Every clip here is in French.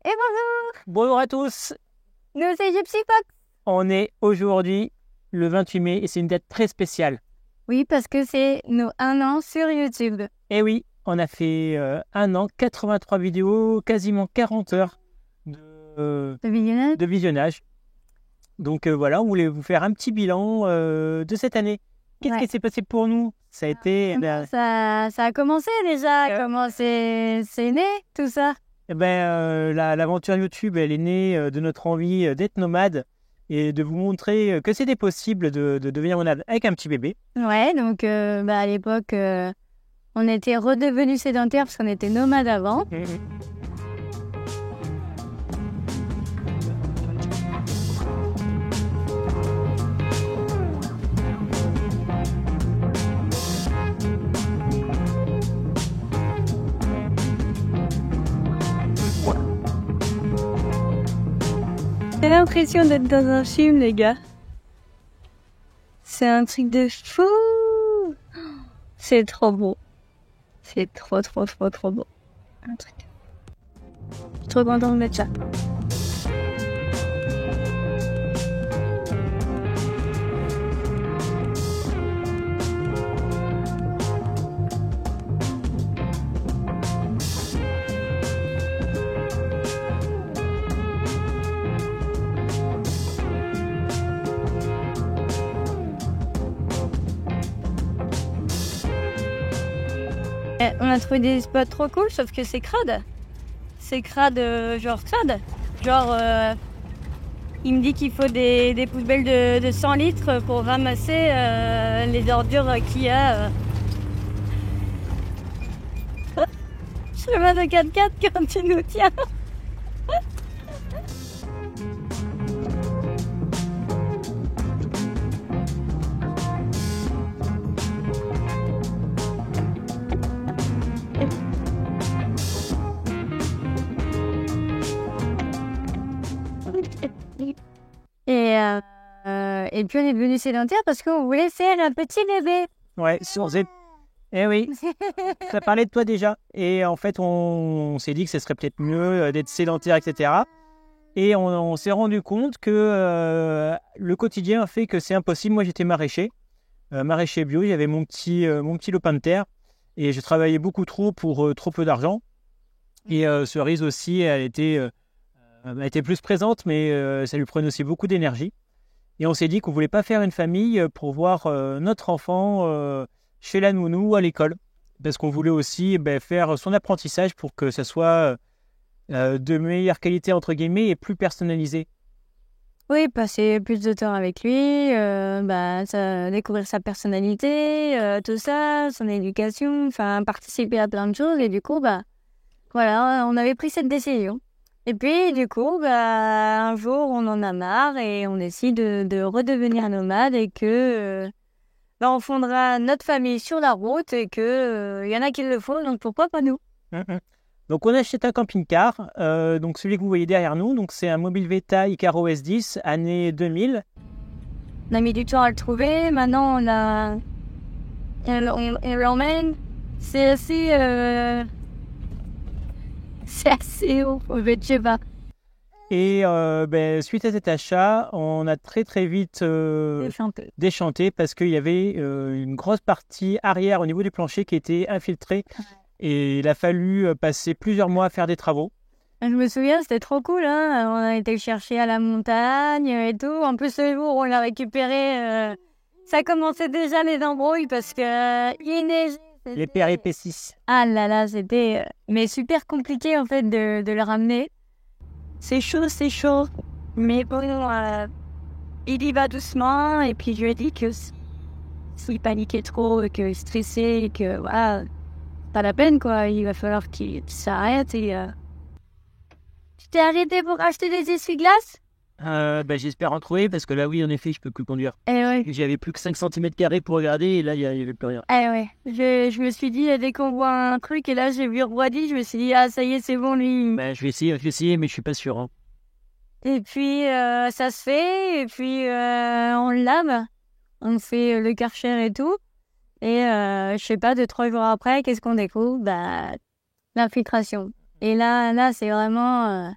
Et bonjour, Bonjour à tous, nous c'est Gypsy Fox. on est aujourd'hui le 28 mai et c'est une date très spéciale. Oui, parce que c'est nos 1 an sur YouTube. Et oui, on a fait 1 an, 83 vidéos, quasiment 40 heures Le visionnage. de visionnage. Donc voilà, on voulait vous faire un petit bilan de cette année. Qu'est-ce Ouais. qui s'est passé pour nous? Ça a été Ça a commencé déjà, comment c'est né tout ça? l'aventure YouTube, elle est née de notre envie d'être nomade et de vous montrer que c'était possible de devenir nomade avec un petit bébé. Ouais, donc à l'époque, on était redevenus sédentaires parce qu'on était nomades avant. J'ai l'impression d'être dans un film, les gars. C'est un truc de fou. C'est trop beau. C'est trop beau. Un truc. Je suis trop contente de mettre ça. On a trouvé des spots trop cool, sauf que c'est crade. C'est crade, genre crade. Genre, il me dit qu'il faut des poubelles de 100 litres pour ramasser les ordures qu'il y a. Chemin de 4x4 quand tu nous tiens. Et puis on est devenu sédentaire parce qu'on voulait faire un petit bébé. Ouais, sur Z. Eh oui, ça parlait de toi déjà. Et en fait, on s'est dit que ce serait peut-être mieux d'être sédentaire, etc. Et on s'est rendu compte que le quotidien a fait que c'est impossible. Moi, j'étais maraîcher bio. J'avais mon petit lopin de terre. Et je travaillais beaucoup trop pour trop peu d'argent. Et Cerise aussi, elle était plus présente, mais ça lui prenait aussi beaucoup d'énergie. Et on s'est dit qu'on voulait pas faire une famille pour voir notre enfant chez la nounou ou à l'école. Parce qu'on voulait aussi faire son apprentissage pour que ça soit de meilleure qualité, entre guillemets, et plus personnalisé. Oui, passer plus de temps avec lui, découvrir sa personnalité, tout ça, son éducation, enfin participer à plein de choses. Et du coup, voilà, on avait pris cette décision. Et puis, du coup, un jour, on en a marre et on décide de redevenir nomade et que on fondera notre famille sur la route et que y en a qui le font, donc pourquoi pas nous? Donc on a acheté un camping-car, donc celui que vous voyez derrière nous, donc c'est un Mobile Veta Icaro S10, année 2000. On a mis du temps à le trouver. Maintenant, on l'emmène. C'est assez haut, je sais pas. Et suite à cet achat, on a très vite déchanté parce qu'il y avait une grosse partie arrière au niveau du plancher qui était infiltrée. Et il a fallu passer plusieurs mois à faire des travaux. Je me souviens, c'était trop cool, hein. On a été le chercher à la montagne et tout. En plus, le jour où on l'a récupéré, ça commençait déjà les embrouilles parce que il neigeait. Les péripéties. Ah là là, c'était mais super compliqué en fait de le ramener. C'est chaud. Mais bon, il y va doucement et puis je lui ai dit que s'il paniquait trop, que stressait et que voilà, pas la peine quoi. Il va falloir qu'il s'arrête et Tu t'es arrêté pour acheter des essuie-glaces? J'espère en trouver parce que là, oui, en effet, je peux plus conduire. Eh ouais. J'avais plus que 5 cm² pour regarder et là, il n'y avait plus rien. Eh ouais. Je me suis dit, dès qu'on voit un truc, et là, j'ai vu Roidi, je me suis dit, ah, ça y est, c'est bon, lui. Je vais essayer, mais je suis pas sûr. Hein. Et puis, ça se fait, et puis, on le lave. On fait le Karcher et tout. Et, je sais pas, 2-3 jours après, qu'est-ce qu'on découvre? L'infiltration. Et là, c'est vraiment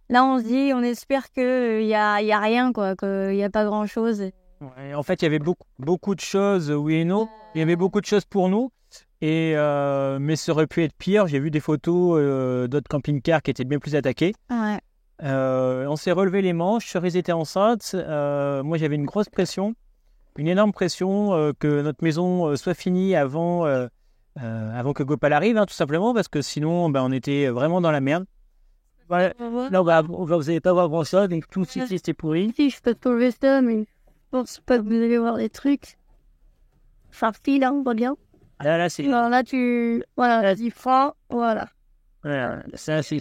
là, on se dit, on espère qu'il y a rien, quoi, qu'il n'y a pas grand-chose. Ouais, en fait, il y avait beaucoup de choses, oui et non. Il y avait beaucoup de choses pour nous. Mais ça aurait pu être pire. J'ai vu des photos d'autres camping-cars qui étaient bien plus attaqués. Ouais. On s'est relevé les manches. Cerise était enceinte. Moi, j'avais une grosse pression, une énorme pression que notre maison soit finie avant que Gopal arrive, hein, tout simplement, parce que sinon, on était vraiment dans la merde. Voilà. Non, vous n'allez pas voir grand-chose, donc tout ici, c'était pourri. Si, je peux te trouver ça, mais je pense pas que vous allez voir des trucs. Ça file, hein, on voit bien. Là, c'est... Alors là, voilà, tu prends, voilà. Voilà, ça, c'est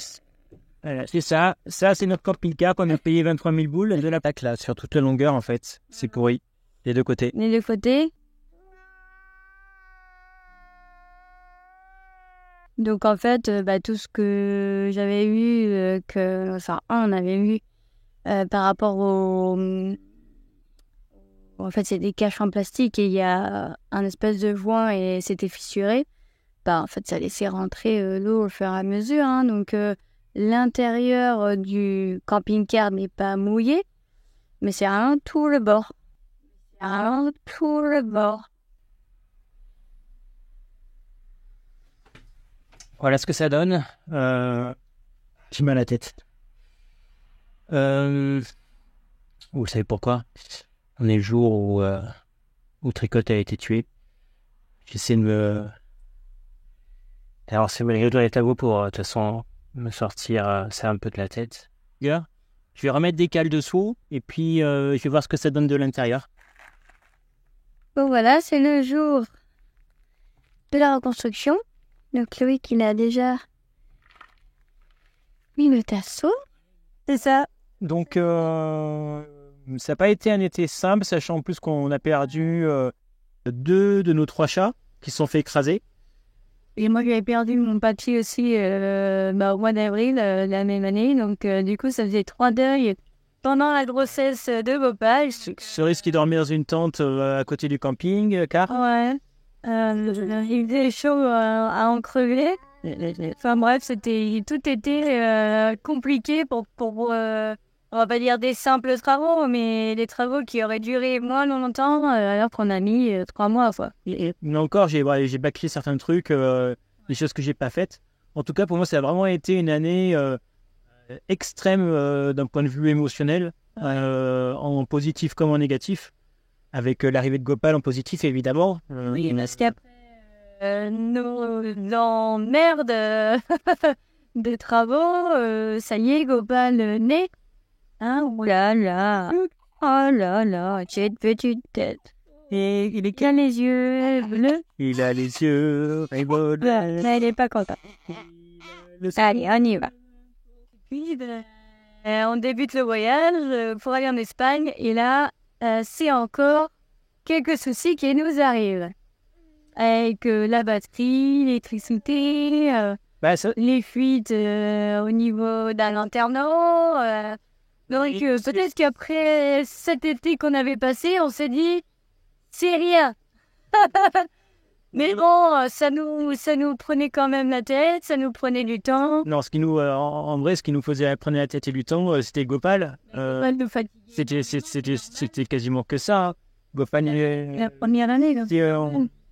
ça. Ça, c'est notre camping-car qu'on a payé 23 000 boules de la plaque là, sur toute la longueur en fait. C'est pourri, les deux côtés. Les deux côtés. Donc en fait, tout ce que j'avais vu, on avait vu par rapport en fait, c'est des caches en plastique et il y a un espèce de joint et c'était fissuré. En fait, ça laissait rentrer l'eau au fur et à mesure. Hein, donc, l'intérieur du camping-car n'est pas mouillé, mais c'est vraiment tout le bord. Vraiment tout le bord. Voilà ce que ça donne. J'ai mal à la tête. Vous savez pourquoi? On est le jour où Tricotte a été tué. J'essaie de me... Alors, c'est malgré tout les tableaux pour, de toute façon, me sortir ça un peu de la tête. Je vais remettre des cales dessous et puis je vais voir ce que ça donne de l'intérieur. Bon, voilà, c'est le jour de la reconstruction. Donc, Loïc, il a déjà mis le tasseau. C'est ça. Donc, ça n'a pas été un été simple, sachant en plus qu'on a perdu 2 de nos 3 chats qui se sont fait écraser. Et moi, j'avais perdu mon papy aussi au mois d'avril la même année. Donc, du coup, ça faisait 3 deuils pendant la grossesse de Gopal. Cerise qui dormait dans une tente à côté du camping, car... Ouais. Il faisait chaud à en crever. Enfin bref, tout était compliqué pour on va pas dire des simples travaux, mais des travaux qui auraient duré moins longtemps alors qu'on a mis 3 mois, quoi. Mais encore, j'ai bâclé certains trucs, des choses que j'ai pas faites. En tout cas, pour moi, ça a vraiment été une année extrême d'un point de vue émotionnel, en positif comme en négatif, avec l'arrivée de Gopal en positif, évidemment. Oui, parce qu'après nos emmerdes de travaux, ça y est, Gopal naît. Hein, oh là là, j'ai une petite tête. Et il a les yeux bleus. Il a les yeux bleus. Mais il n'est pas content. Allez, on y va. Puis, on débute le voyage pour aller en Espagne. Et là, c'est encore quelques soucis qui nous arrivent. Avec la batterie, l'électricité, les fuites au niveau d'un lanterneau. Donc peut-être qu'après cet été qu'on avait passé, on s'est dit, c'est rien. Mais bon, ça nous prenait quand même la tête, ça nous prenait du temps. Non, en vrai, ce qui nous faisait prendre la tête et du temps, c'était Gopal. Gopal nous fatiguait. C'était quasiment que ça. Hein. Gopal. La première année. Là.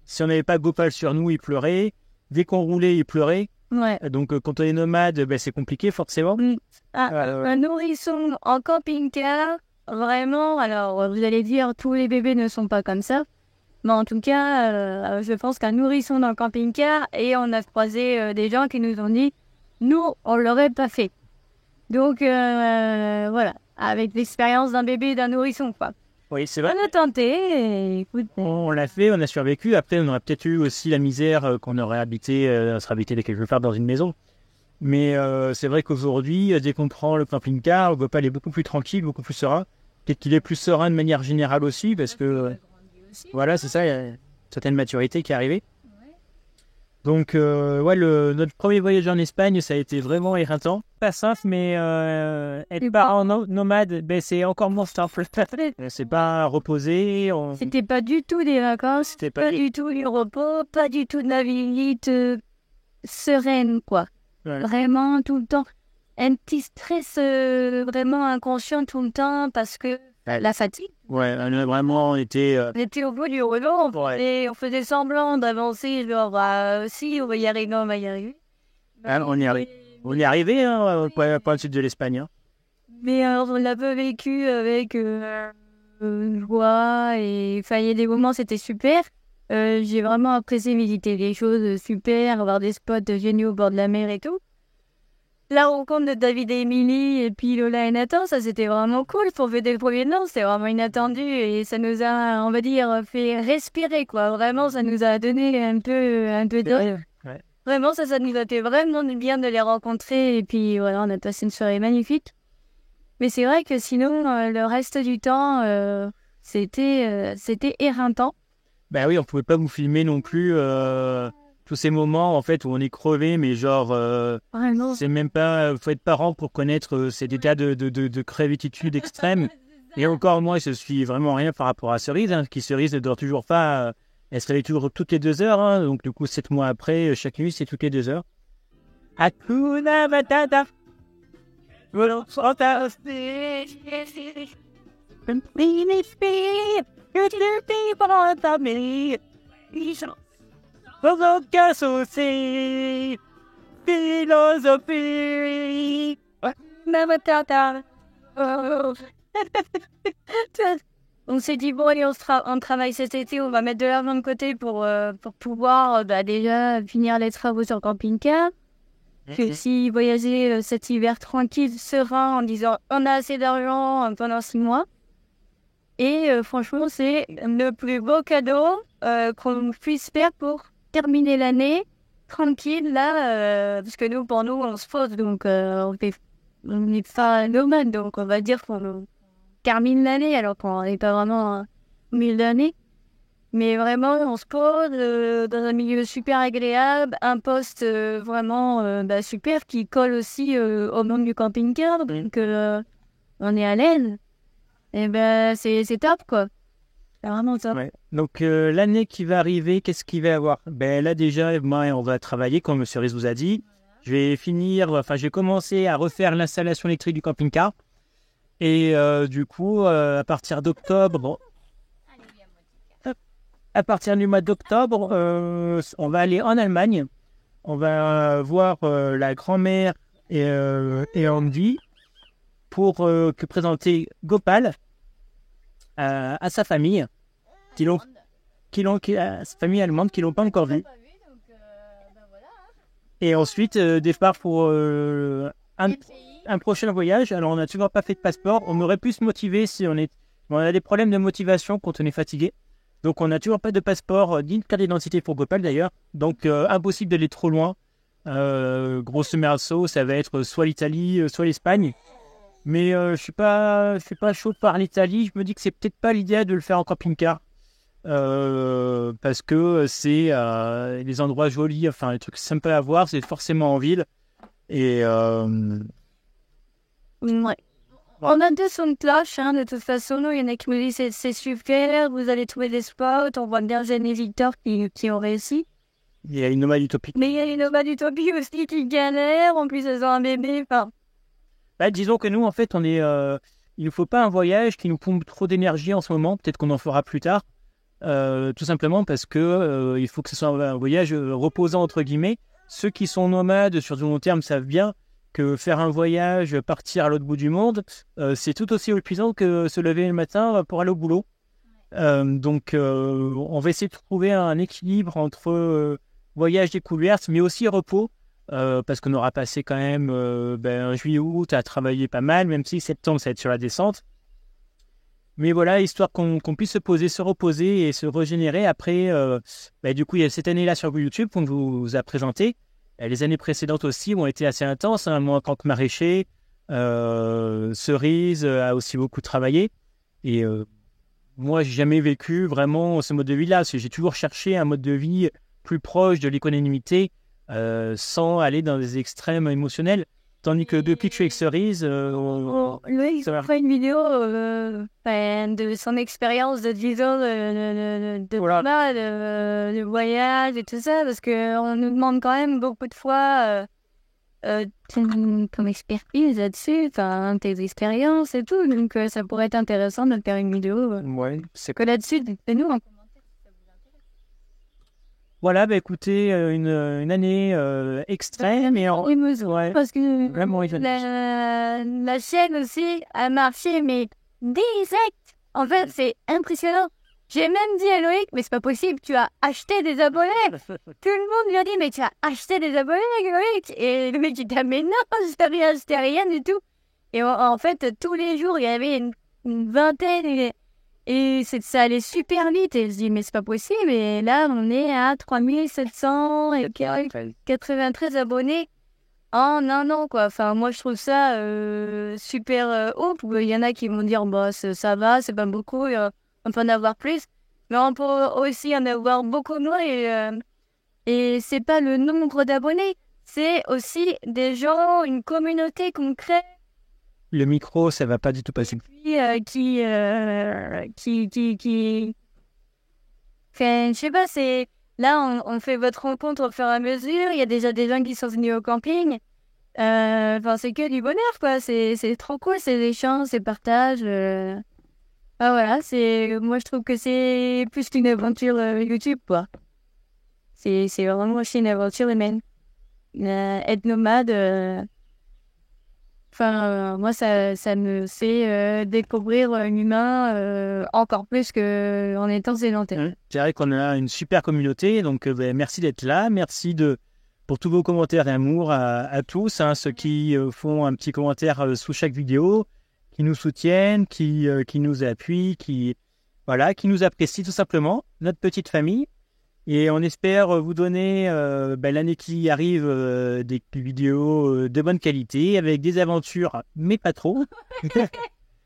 Si on n'avait pas Gopal sur nous, il pleurait. Dès qu'on roulait, il pleurait. Ouais. Donc quand on est nomade, c'est compliqué forcément. Un nourrisson en camping-car, vraiment, alors vous allez dire tous les bébés ne sont pas comme ça, mais en tout cas, je pense qu'un nourrisson dans le camping-car, et on a croisé des gens qui nous ont dit, nous, on l'aurait pas fait. Donc voilà, avec l'expérience d'un bébé et d'un nourrisson, quoi. Oui, c'est vrai. On a tenté, et écoute... On l'a fait, on a survécu. Après, on aurait peut-être eu aussi la misère qu'on aurait habité, serait habité quelque part dans une maison. Mais c'est vrai qu'aujourd'hui, dès qu'on prend le camping-car, Gopal est beaucoup plus tranquille, beaucoup plus serein. Peut-être qu'il est plus serein de manière générale aussi, parce que voilà, c'est ça, il y a une certaine maturité qui est arrivée. Donc, notre premier voyage en Espagne, ça a été vraiment éreintant. Pas simple, mais être parent nomade, c'est encore moins simple. C'est pas reposer. C'était pas du tout des vacances, c'était pas du tout du repos, pas du tout de la visite sereine, quoi. Ouais. Vraiment, tout le temps. un petit stress vraiment inconscient tout le temps parce que la fatigue. Ouais, on a vraiment été... On était au bout du rouleau, on faisait semblant d'avancer, genre, si, on va y arriver, on va y arriver. on y est arrivé, hein, pas le sud de l'Espagne. Hein. Mais on l'a pas vécu avec joie et enfin, il y a des moments, c'était super. J'ai vraiment apprécié visiter des choses super, avoir des spots géniaux au bord de la mer et tout. La rencontre de David et Emily et puis Lola et Nathan, ça c'était vraiment cool pour faire des premiers noms, c'était vraiment inattendu et ça nous a, on va dire, fait respirer quoi. Vraiment, ça nous a donné un peu de... Ouais. Vraiment, ça nous a fait vraiment du bien de les rencontrer et puis voilà, on a passé une soirée magnifique. Mais c'est vrai que sinon, le reste du temps, c'était éreintant. Ben oui, on pouvait pas vous filmer non plus tous ces moments en fait où on est crevé, mais genre c'est même pas, faut être parent pour connaître cet état de crévitude extrême. Et encore moi, je suis vraiment rien par rapport à Cerise, hein, qui Cerise ne dort toujours pas. Elle se réveille toujours toutes les 2 heures, hein, donc du coup 7 mois après, chaque nuit c'est toutes les 2 heures. Hakuna Matata. Voilà, fantastique. Philosophie. On s'est dit, bon, allez, on travaille cet été, on va mettre de l'argent de côté pour pouvoir déjà finir les travaux sur le camping-car. Que si voyager cet hiver tranquille, serein, en disant on a assez d'argent pendant 6 mois. Et franchement, c'est le plus beau cadeau qu'on puisse faire pour terminer l'année tranquille, là, parce que nous, pour nous, on se pose, donc on n'est pas nomade, donc on va dire qu'on termine l'année, alors qu'on n'est pas vraiment au milieu d'année. Mais vraiment, on se pose dans un milieu super agréable, un poste vraiment super qui colle aussi au monde du camping-car, donc on est à l'aise. Et ben c'est top quoi. C'est vraiment top. Ouais. Donc l'année qui va arriver, qu'est-ce qu'il va y avoir? Ben là déjà, moi on va travailler comme M. Cerise vous a dit. Je vais commencer à refaire l'installation électrique du camping-car. Et du coup, à partir d'octobre, du mois d'octobre, on va aller en Allemagne. On va voir la grand-mère et Andy pour présenter Gopal à sa famille, à sa famille allemande qui l'ont pas encore vu. Et ensuite, départ pour un prochain voyage. Alors, on n'a toujours pas fait de passeport. On aurait pu se motiver si on a des problèmes de motivation quand on est fatigué. Donc, on n'a toujours pas de passeport, ni de carte d'identité pour Gopal d'ailleurs. Donc, impossible d'aller trop loin. Grosso merceau, ça va être soit l'Italie, soit l'Espagne. Mais je suis pas chaud par l'Italie. Je me dis que c'est peut-être pas l'idée de le faire en camping-car. Parce que c'est des endroits jolis, enfin, les trucs sympas à voir, c'est forcément en ville. Et ouais. On a deux sons de cloche, hein, de toute façon. Il y en a qui me disent c'est super, vous allez trouver des spots. On voit bien Jeanne et Victor qui ont réussi. Il y a une nomade utopie. Mais il y a une nomade utopie aussi qui galère. En plus, elles ont un bébé. Enfin. Bah, disons que nous, en fait, il ne faut pas un voyage qui nous pompe trop d'énergie en ce moment. Peut-être qu'on en fera plus tard. Tout simplement parce que il faut que ce soit un voyage reposant, entre guillemets. Ceux qui sont nomades sur du long terme savent bien que faire un voyage, partir à l'autre bout du monde, c'est tout aussi épuisant que se lever le matin pour aller au boulot. Donc, on va essayer de trouver un équilibre entre voyage découverte, mais aussi repos, parce qu'on aura passé quand même juillet, août à travailler pas mal, même si septembre, ça va être sur la descente. Mais voilà, histoire qu'on puisse se poser, se reposer et se régénérer. Après, du coup, il y a cette année-là sur YouTube qu'on vous a présenté. Les années précédentes aussi ont été assez intenses. Hein. Moi, en tant que maraîcher, Cerise a aussi beaucoup travaillé. Et moi, j'ai jamais vécu vraiment ce mode de vie-là. J'ai toujours cherché un mode de vie plus proche de l'économie, sans aller dans des extrêmes émotionnels. Tandis que depuis que je suis avec Cerise... Loïc fait une vidéo de son expérience de 10 ans de voyage et tout ça, parce qu'on nous demande quand même beaucoup de fois ton expertise là-dessus, enfin, tes expériences et tout. Donc, ça pourrait être intéressant de faire une vidéo Ouais, c'est que là-dessus. Dites-nous en commentaire si ça vous intéresse. Voilà, bah écoutez, une année extrême et en... Oui, mais ouais, parce que vraiment la chaîne aussi a marché, mais direct. En fait, c'est impressionnant. J'ai même dit à Loïc, mais c'est pas possible, tu as acheté des abonnés. Tout le monde lui a dit, mais tu as acheté des abonnés, Loïc. Et le mec, il dit, ah, mais non, j'ai rien acheté, rien du tout. Et en fait, tous les jours, il y avait une vingtaine. Et ça allait super vite. Et je dis, mais c'est pas possible. Et là, on est à 3793 abonnés en un an, quoi. Enfin, moi, je trouve ça super haut. Il y en a qui vont dire, bah, ça va, c'est pas beaucoup. On peut en avoir plus. Mais on peut aussi en avoir beaucoup moins. Et c'est pas le nombre d'abonnés. C'est aussi des gens, une communauté qu'on crée. Le micro, ça va pas du tout passer. Qui Enfin, je sais pas, c'est... Là, on fait votre rencontre au fur et à mesure. Il y a déjà des gens qui sont venus au camping. Enfin, c'est que du bonheur, quoi. C'est trop cool, ces échanges, ces partages. Ah, voilà, moi, je trouve que c'est plus qu'une aventure YouTube, quoi. C'est vraiment aussi une aventure humaine. Être nomade... Enfin, moi, ça me fait découvrir l'humain encore plus qu'en étant sédentaire. C'est vrai qu'on a une super communauté, donc merci d'être là. Merci pour tous vos commentaires d'amour à tous, hein, ceux qui font un petit commentaire sous chaque vidéo, qui nous soutiennent, qui nous appuient, qui nous apprécient tout simplement, notre petite famille. Et on espère vous donner l'année qui arrive des vidéos de bonne qualité, avec des aventures, mais pas trop.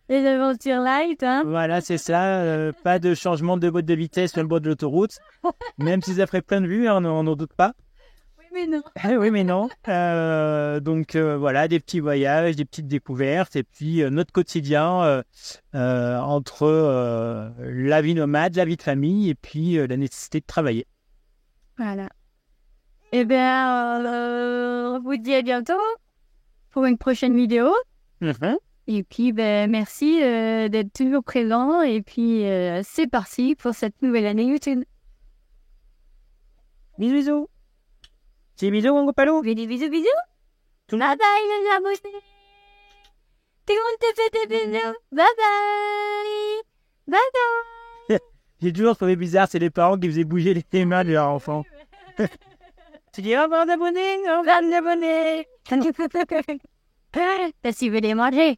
Les aventures light, hein. Voilà, c'est ça. Pas de changement de boîte de vitesse sur le bord de l'autoroute. Même si ça ferait plein de vues, on n'en doute pas. Oui, mais non. Oui, mais non. Donc voilà, des petits voyages, des petites découvertes, et puis notre quotidien entre la vie nomade, la vie de famille, et puis la nécessité de travailler. Voilà. Eh bien, on vous dit à bientôt pour une prochaine vidéo. Et puis, merci d'être toujours présent. Et puis, c'est parti pour cette nouvelle année YouTube. Bisous, bisous. Petit bisous, mon copalo. Bisous. Bye bye, les abonnés. Tout le monde te fait des bisous. Bye bye. J'ai toujours trouvé bizarre, c'est les parents qui faisaient bouger les mains de leurs enfants. Tu dis au revoir d'abonnés, au revoir d'abonnés. T'as su les manger.